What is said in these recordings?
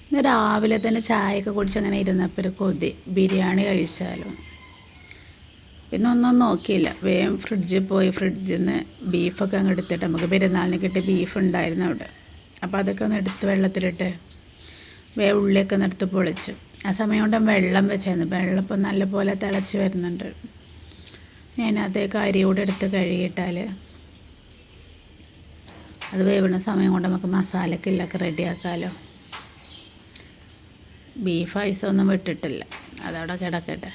ഇന്ന് രാവിലെ തന്നെ ചായയൊക്കെ കുടിച്ചങ്ങനെ ഇരുന്നപ്പോൾ ഒരു കൊതി ബിരിയാണി കഴിച്ചാലോ. പിന്നെ ഒന്നും നോക്കിയില്ല, വേഗം ഫ്രിഡ്ജിൽ പോയി ഫ്രിഡ്ജിൽ നിന്ന് ബീഫൊക്കെ അങ്ങ് എടുത്തിട്ട്, നമുക്ക് പെരുന്നാളിന് കിട്ടിയ ബീഫ് ഉണ്ടായിരുന്നു അവിടെ. അപ്പോൾ അതൊക്കെ ഒന്ന് എടുത്ത് വെള്ളത്തിലിട്ട് വേഗം ഉള്ളിയൊക്കെ ഒന്ന് എടുത്ത് പൊളിച്ചു. ആ സമയം കൊണ്ട് വെള്ളം വെച്ചായിരുന്നു. വെള്ളം ഇപ്പം നല്ലപോലെ തിളച്ച് വരുന്നുണ്ട്. അതിനകത്തേക്ക് അരി കൂടെ എടുത്ത് കഴുകിയിട്ടാൽ അത് വേവുന്ന സമയം കൊണ്ട് നമുക്ക് മസാലക്കില്ലൊക്കെ റെഡിയാക്കാമല്ലോ. ബീഫ് ഐസൊന്നും വിട്ടിട്ടില്ല, അതവിടെ കിടക്കട്ടെ.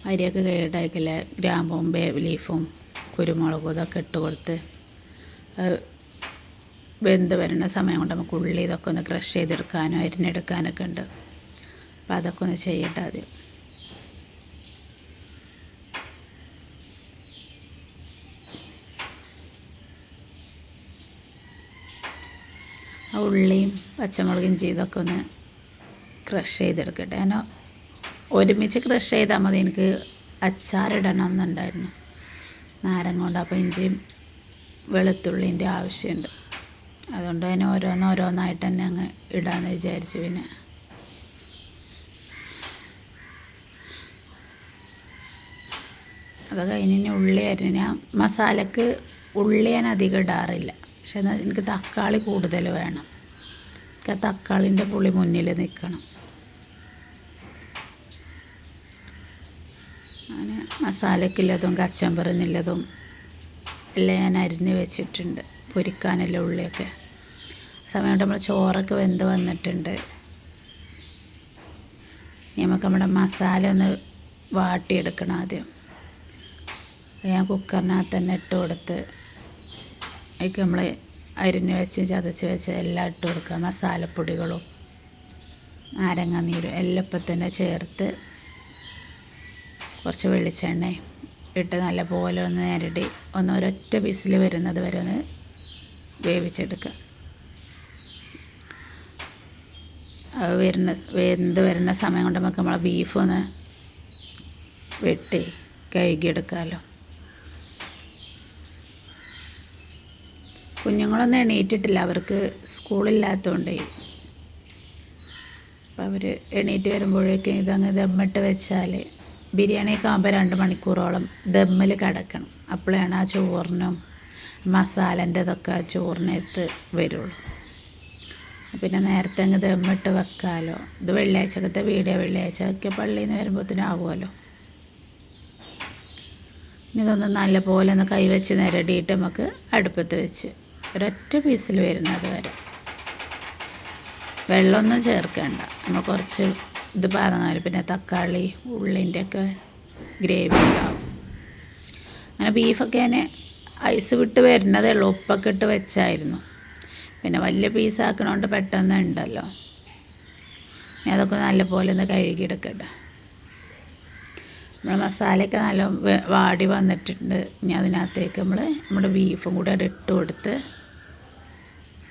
അരിയൊക്കെ കഴുകിയിട്ടാക്കില്ല, ഗ്രാമ്പും ലീഫും കുരുമുളകും ഇതൊക്കെ ഇട്ട് കൊടുത്ത് വെന്ത് വരുന്ന സമയം കൊണ്ട് നമുക്ക് ഉള്ളി ഇതൊക്കെ ഒന്ന് ക്രഷ് ചെയ്തെടുക്കാനോ അരിഞ്ഞെടുക്കാനൊക്കെ ഉണ്ട്. അപ്പോൾ അതൊക്കെ ഒന്ന് ചെയ്യട്ടെ ആദ്യം. ആ ഉള്ളിയും പച്ചമുളകും ഇതൊക്കെ ഒന്ന് ക്രഷ് ചെയ്തെടുക്കട്ടെ. ഞാൻ ഒരുമിച്ച് ക്രഷ് ചെയ്താൽ മതി. എനിക്ക് അച്ചാറിടണം എന്നുണ്ടായിരുന്നു നാരങ്ങ കൊണ്ട്. അപ്പോൾ ഇഞ്ചിയും വെളുത്തുള്ളിൻ്റെ ആവശ്യമുണ്ട്. അതുകൊണ്ട് അതിന് ഓരോന്നോരോന്നായിട്ട് തന്നെ അങ്ങ് ഇടാമെന്ന് വിചാരിച്ചു. പിന്നെ അത് കഴിഞ്ഞ് ഉള്ളി അരിഞ്ഞ്, ഞാൻ മസാലക്ക് ഉള്ളി ഞാൻ അധികം ഇടാറില്ല. പക്ഷെ എന്നാൽ എനിക്ക് തക്കാളി കൂടുതൽ വേണം. എനിക്ക് ആ തക്കാളിൻ്റെ പുളി മുന്നിൽ നിൽക്കണം. അങ്ങനെ മസാലക്കുള്ളതും കച്ചമ്പറിനുള്ളതും എല്ലാം ഞാൻ അരിഞ്ഞ് വെച്ചിട്ടുണ്ട്. പൊരിക്കാനുള്ള ഉള്ളിയൊക്കെ സമയം കൊണ്ട് നമ്മൾ ചോറൊക്കെ വെന്ത് വന്നിട്ടുണ്ട്. നമുക്ക് നമ്മുടെ മസാല ഒന്ന് വാട്ടിയെടുക്കണം ആദ്യം. ഞാൻ കുക്കറിനകത്ത് തന്നെ ഇട്ട് കൊടുത്ത് അതിലേക്ക് നമ്മൾ അരിഞ്ഞ് വെച്ച് ചതച്ച് വെച്ച് എല്ലാം ഇട്ട് കൊടുക്കുക. മസാലപ്പൊടികളും നാരങ്ങ നീരും എല്ലാം ഇപ്പം തന്നെ ചേർത്ത് കുറച്ച് വെളിച്ചെണ്ണ ഇട്ട് നല്ലപോലെ ഒന്ന് ഞെരടി ഒരൊറ്റ വിസിൽ വരുന്നത് വരെ ഒന്ന് വേവിച്ചെടുക്കുക. അത് വെന്ത് വരുന്ന സമയം കൊണ്ട് നമുക്ക് നമ്മളെ ബീഫ് ഒന്ന് വെട്ടി കഴുകിയെടുക്കാമല്ലോ. കുഞ്ഞുങ്ങളൊന്നും എണീറ്റിട്ടില്ല, അവർക്ക് സ്കൂളില്ലാത്തതുകൊണ്ടേ. അപ്പം അവർ എണീറ്റ് വരുമ്പോഴേക്കും ഇതങ്ങ് ദമ്മിട്ട് വെച്ചാൽ ബിരിയാണിയൊക്കെ ആകുമ്പോൾ 2 മണിക്കൂറോളം ദമ്മിൽ കിടക്കണം. അപ്പോഴാണ് ആ ചോറിനും മസാലൻ്റെ ഇതൊക്കെ ആ ചോറിനകത്ത് വരുള്ളൂ. പിന്നെ നേരത്തെ അങ്ങ് ദമ്മിട്ട് വെക്കാമല്ലോ. ഇത് വെള്ളിയാഴ്ചക്കത്തെ വീഡിയോ, വെള്ളിയാഴ്ചയൊക്കെ പള്ളിയിൽ നിന്ന് വരുമ്പോഴത്തേനും ആകുമല്ലോ. ഇനി ഇതൊന്ന് നല്ലപോലെ ഒന്ന് കൈവച്ച് നിരടിയിട്ട് നമുക്ക് അടുപ്പത്ത് വെച്ച് ഒരൊറ്റ പീസിൽ വരുന്നത് വരെ. വെള്ളമൊന്നും ചേർക്കേണ്ട, നമ്മൾ കുറച്ച് ഇത് പാതങ്ങാലും പിന്നെ തക്കാളി ഉള്ളിൻ്റെ ഒക്കെ ഗ്രേവി ഉണ്ടാവും. അങ്ങനെ ബീഫൊക്കെ ഞാൻ ഐസ് വിട്ട് വരുന്നതേ ഉള്ളൂ, ഉപ്പൊക്കെ ഇട്ട് വെച്ചായിരുന്നു. പിന്നെ വലിയ പീസാക്കണോണ്ട് പെട്ടെന്ന് ഉണ്ടല്ലോ. ഇനി അതൊക്കെ നല്ലപോലെ ഒന്ന് കഴുകിയെടുക്കട്ടെ. നമ്മൾ മസാലയൊക്കെ നല്ല വാടി വന്നിട്ടുണ്ട്. ഇനി അതിനകത്തേക്ക് നമ്മുടെ ബീഫും കൂടെ ഇട്ട് കൊടുത്ത്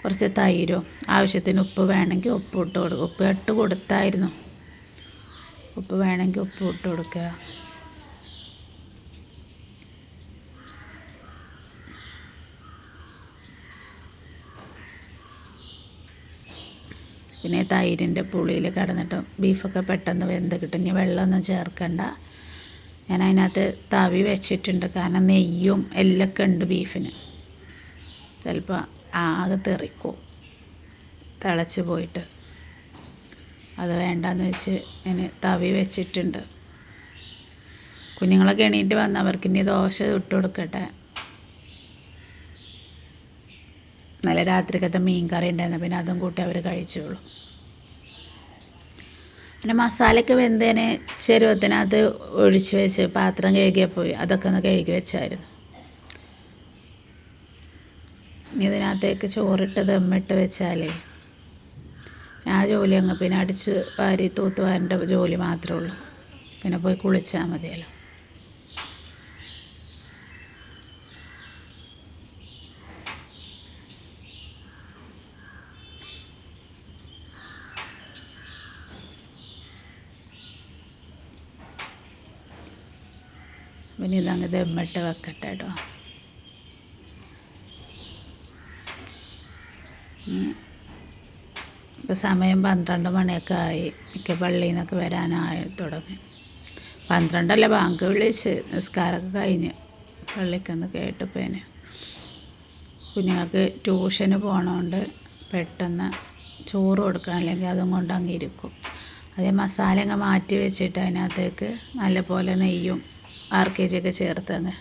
കുറച്ച് തൈരും ആവശ്യത്തിന് ഉപ്പ് വേണമെങ്കിൽ ഉപ്പ് ഇട്ട് കൊടുക്കുക. ഉപ്പ് ഇട്ട് കൊടുത്തായിരുന്നു, ഉപ്പ് വേണമെങ്കിൽ ഉപ്പ് ഇട്ട് കൊടുക്കുക. പിന്നെ തൈരിൻ്റെ പുളിയിൽ കിടന്നിട്ട് ബീഫൊക്കെ പെട്ടെന്ന് വെന്ത് കിട്ടും. ഇനി വെള്ളമൊന്നും ചേർക്കണ്ട. ഞാൻ അതിനകത്ത് തവി വെച്ചിട്ടുണ്ട്, കാരണം നെയ്യും എല്ലൊക്കെ ഉണ്ട് ബീഫിന്. ചിലപ്പോൾ ആകെ തെറിക്കും തിളച്ച് പോയിട്ട്. അത് വേണ്ടെന്ന് വെച്ച് ഞാൻ തവി വെച്ചിട്ടുണ്ട്. കുഞ്ഞുങ്ങളൊക്കെ എണീറ്റ് വന്നവർക്ക് ഇനി ദോശ ഇട്ട് കൊടുക്കട്ടെ. നല്ല രാത്രിക്കത്തെ മീൻ കറി ഉണ്ടായിരുന്നു, പിന്നെ അതും കൂട്ടി അവർ കഴിച്ചോളൂ. പിന്നെ മസാലയൊക്കെ വെന്തതിന് ചെരുവത്തിനകത്ത് ഒഴിച്ച് വെച്ച് പാത്രം കഴുകിയപ്പോൾ അതൊക്കെ ഒന്ന് കഴുകി വെച്ചായിരുന്നു. ഇനി ഇതിനകത്തേക്ക് ചോറിട്ട് ദമ്മിട്ട് വെച്ചാലേ ആ ജോലി അങ്ങ് പിന്നെ അടിച്ച് വാരി തൂത്ത് വാരേണ്ട ജോലി മാത്രമേ ഉള്ളൂ. പിന്നെ പോയി കുളിച്ചാൽ മതിയല്ലോ. പിന്നെ ഇതങ്ങ് ദമ്മിട്ട് വെക്കട്ടെ കേട്ടോ. ഇപ്പോൾ സമയം 12 മണിയൊക്കെ ആയി. ഒക്കെ പള്ളിയിൽ നിന്നൊക്കെ വരാനായി തുടങ്ങി. 12 ബാങ്ക് വിളിച്ച് നിസ്കാരമൊക്കെ കഴിഞ്ഞ് പള്ളിക്കൊന്ന് കേട്ടപ്പോഴേന് കുഞ്ഞുങ്ങൾക്ക് ട്യൂഷന് പോകണോണ്ട് പെട്ടെന്ന് ചോറ് കൊടുക്കണം, അല്ലെങ്കിൽ അതും കൊണ്ട് അങ്ങ് ഇരിക്കും. അതേ മസാല അങ്ങ് മാറ്റി വെച്ചിട്ട് അതിനകത്തേക്ക് നല്ലപോലെ നെയ്യും RKG ഒക്കെ ചേർത്തങ്ങ്.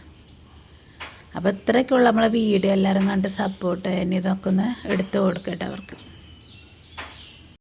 അപ്പോൾ ഇത്രയൊക്കെയുള്ള നമ്മളെ വീഡിയോ എല്ലാവരും കണ്ട് സപ്പോർട്ട് ചെയ്യാൻ ഇതൊക്കെ ഒന്ന് എടുത്തു കൊടുക്കട്ടെ അവർക്ക്.